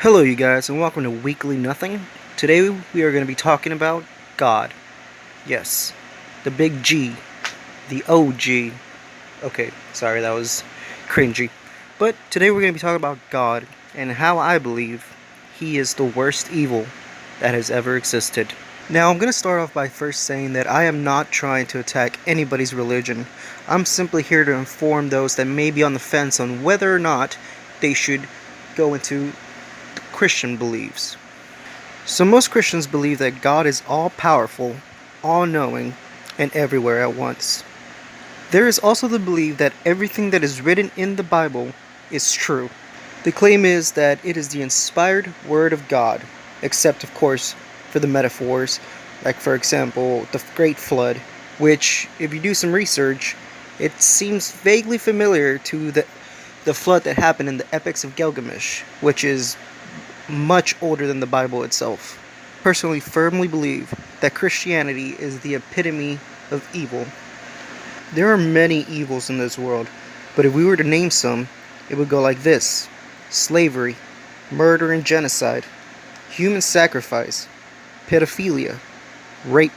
Hello, you guys, and welcome to Weekly Nothing. Today we are going to be talking about God. Yes, the big G, the OG. Okay, sorry, that was cringy. But today we're going to be talking about God and how I believe He is the worst evil that has ever existed. Now, I'm going to start off by first saying that I am not trying to attack anybody's religion. I'm simply here to inform those that may be on the fence on whether or not they should go into Christian beliefs. So most Christians believe that God is all-powerful, all-knowing, and everywhere at once. There is also the belief that everything that is written in the Bible is true. The claim is that it is the inspired word of God, except of course for the metaphors, like for example the Great Flood, which if you do some research, it seems vaguely familiar to the flood that happened in the Epics of Gilgamesh, which is much older than the Bible itself. I personally firmly believe that Christianity is the epitome of evil. There are many evils in this world, but if we were to name some, it would go like this: slavery, murder and genocide, human sacrifice, pedophilia, rape,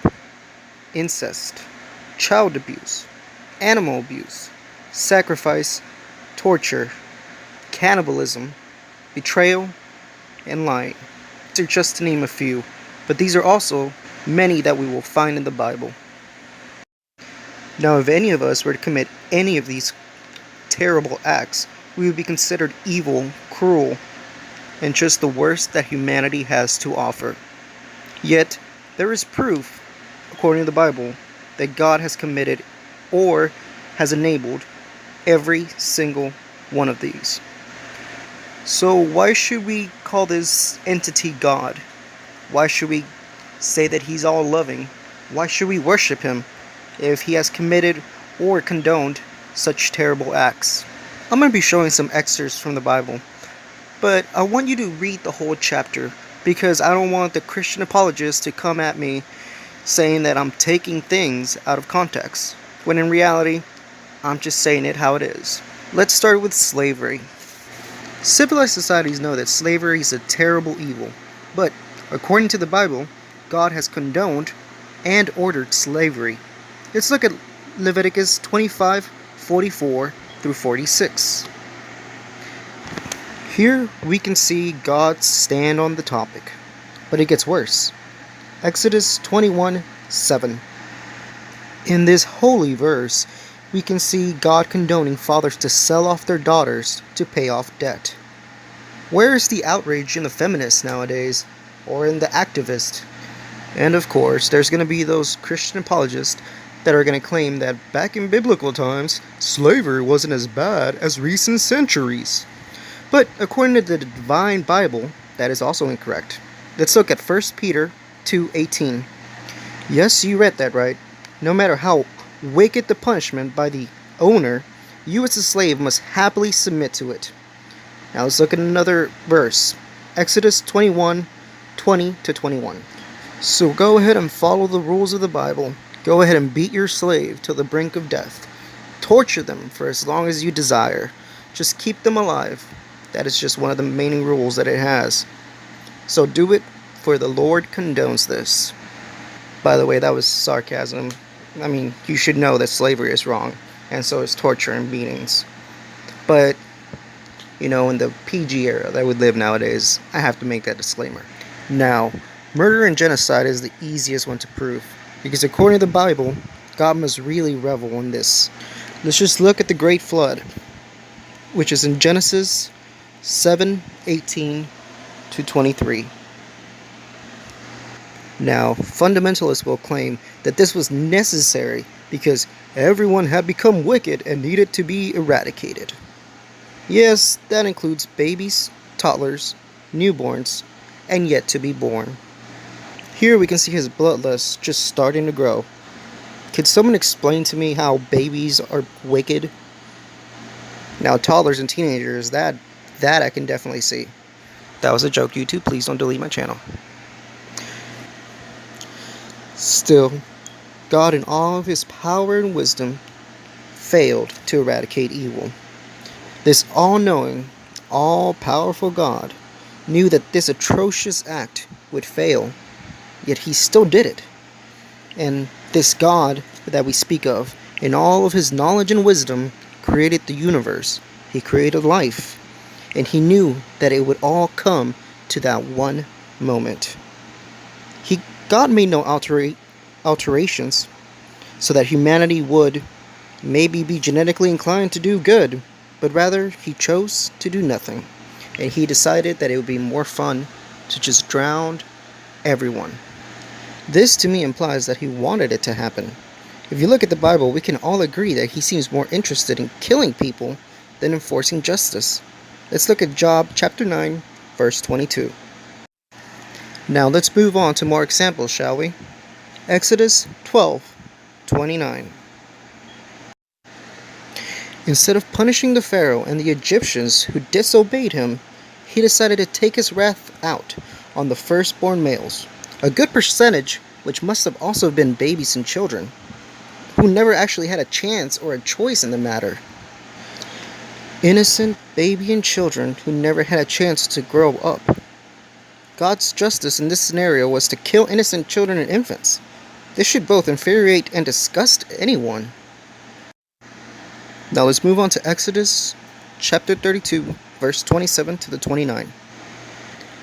incest, child abuse, animal abuse, sacrifice, torture, cannibalism, betrayal, and lying. These are just to name a few, but these are also many that we will find in the Bible. Now, if any of us were to commit any of these terrible acts, we would be considered evil, cruel, and just the worst that humanity has to offer. Yet, there is proof, according to the Bible, that God has committed or has enabled every single one of these. So why should we call this entity God? Why should we say that He's all loving? Why should we worship Him if He has committed or condoned such terrible acts? I'm going to be showing some excerpts from the Bible, but I want you to read the whole chapter because I don't want the Christian apologists to come at me saying that I'm taking things out of context, when in reality, I'm just saying it how it is. Let's start with slavery. Civilized societies know that slavery is a terrible evil, but according to the Bible, God has condoned and ordered slavery. Let's look at Leviticus 25:44 through 46. Here we can see God's stand on the topic, but it gets worse. Exodus 21:7. In this holy verse, we can see God condoning fathers to sell off their daughters to pay off debt. Where is the outrage in the feminists nowadays, or in the activists? And of course, there's going to be those Christian apologists that are going to claim that back in biblical times, slavery wasn't as bad as recent centuries. But according to the Divine Bible, that is also incorrect. Let's look at 1 Peter 2:18. Yes, you read that right. No matter how wicked the punishment by the owner, you as a slave must happily submit to it. Now let's look at another verse. Exodus 21:20-21. So go ahead and follow the rules of the Bible. Go ahead and beat your slave to the brink of death. Torture them for as long as you desire. Just keep them alive. That is just one of the main rules that it has. So do it, for the Lord condones this. By the way, that was sarcasm. I mean, you should know that slavery is wrong, and so is torture and beatings. But, in the PG era that we live nowadays, I have to make that disclaimer. Now, murder and genocide is the easiest one to prove, because according to the Bible, God must really revel in this. Let's just look at the Great Flood, which is in Genesis 7:18-23. Now, fundamentalists will claim that this was necessary because everyone had become wicked and needed to be eradicated. Yes, that includes babies, toddlers, newborns, and yet to be born. Here we can see his bloodlust just starting to grow. Could someone explain to me how babies are wicked? Now, toddlers and teenagers, that I can definitely see. That was a joke, YouTube. Please don't delete my channel. Still, God in all of His power and wisdom failed to eradicate evil. This all-knowing, all-powerful God knew that this atrocious act would fail, yet he still did it. And this God that we speak of, in all of his knowledge and wisdom, created the universe. He created life. And he knew that it would all come to that one moment. God made no alterations so that humanity would maybe be genetically inclined to do good, but rather he chose to do nothing. And he decided that it would be more fun to just drown everyone. This to me implies that he wanted it to happen. If you look at the Bible, we can all agree that he seems more interested in killing people than enforcing justice. Let's look at Job chapter 9, verse 22. Now let's move on to more examples, shall we? Exodus 12:29. Instead of punishing the Pharaoh and the Egyptians who disobeyed him, he decided to take his wrath out on the firstborn males, a good percentage which must have also been babies and children, who never actually had a chance or a choice in the matter. Innocent baby and children who never had a chance to grow up. God's justice in this scenario was to kill innocent children and infants. This should both infuriate and disgust anyone. Now let's move on to Exodus chapter 32, verse 27 to the 29.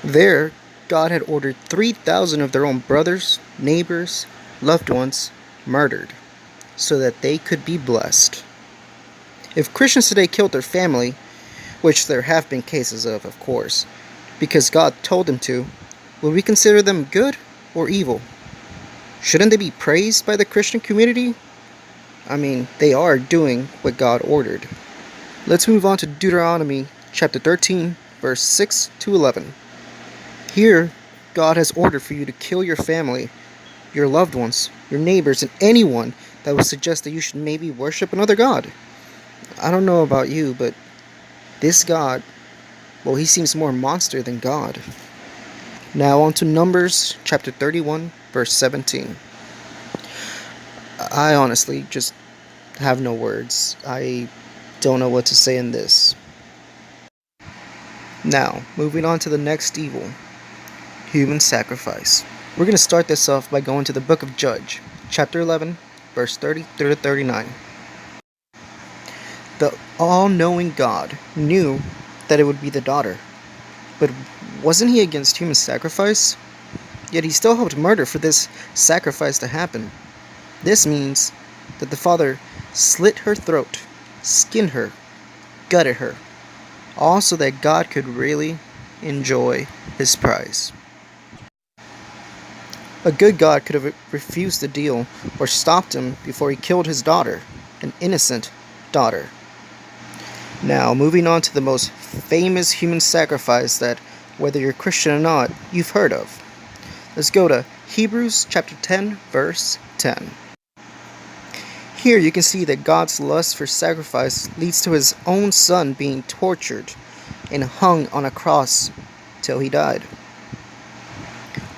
There, God had ordered 3,000 of their own brothers, neighbors, loved ones murdered, so that they could be blessed. If Christians today killed their family, which there have been cases of course, because God told them to, would we consider them good or evil? Shouldn't they be praised by the Christian community? I mean, they are doing what God ordered. Let's move on to Deuteronomy chapter 13, verse 6 to 11. Here, God has ordered for you to kill your family, your loved ones, your neighbors, and anyone that would suggest that you should maybe worship another God. I don't know about you, but this God, well, he seems more monster than God. Now on to Numbers chapter 31, verse 17. I honestly just have no words. I don't know what to say in this. Now, moving on to the next evil, human sacrifice. We're going to start this off by going to the book of Judges, chapter 11, verse 30 through to 39. The all-knowing God knew that it would be the daughter, but wasn't he against human sacrifice? Yet he still helped murder for this sacrifice to happen. This means that the father slit her throat, skinned her, gutted her, all so that God could really enjoy his prize. A good God could have refused the deal or stopped him before he killed his daughter, an innocent daughter. Now, moving on to the most famous human sacrifice that, whether you're Christian or not, you've heard of. Let's go to Hebrews chapter 10, verse 10. Here you can see that God's lust for sacrifice leads to his own son being tortured and hung on a cross till he died.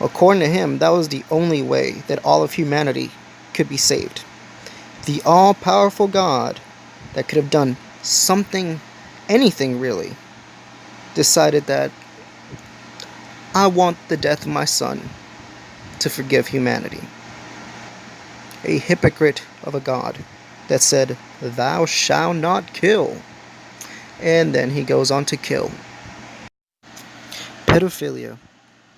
According to him, that was the only way that all of humanity could be saved. The all-powerful God that could have done something, anything really, decided that I want the death of my son to forgive humanity. A hypocrite of a God that said, "Thou shalt not kill." And then he goes on to kill. Pedophilia.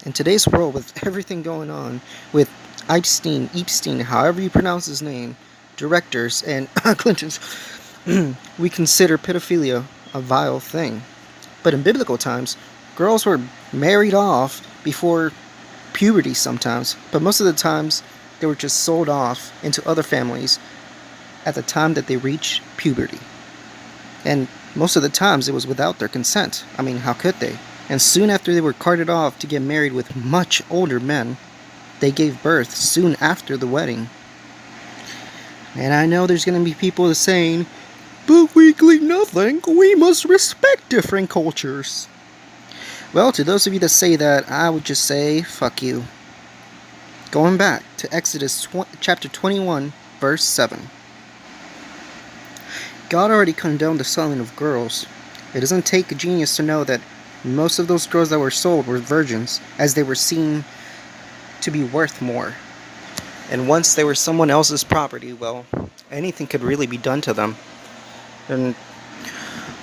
In today's world, with everything going on, with Epstein, however you pronounce his name, directors, and Clintons, we consider pedophilia a vile thing. But in biblical times, girls were married off before puberty sometimes, but most of the times they were just sold off into other families at the time that they reached puberty. And most of the times it was without their consent. I mean, how could they? And soon after they were carted off to get married with much older men, they gave birth soon after the wedding. And I know there's going to be people saying, "But weekly nothing, we must respect different cultures." Well, to those of you that say that, I would just say, fuck you. Going back to Exodus chapter 21, verse 7. God already condoned the selling of girls. It doesn't take a genius to know that Most of those girls that were sold were virgins, as they were seen to be worth more. And once they were someone else's property, well, anything could really be done to them. And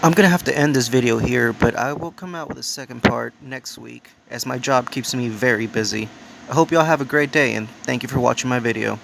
I'm gonna have to end this video here, but I will come out with a second part next week, as my job keeps me very busy. I hope y'all have a great day, and thank you for watching my video.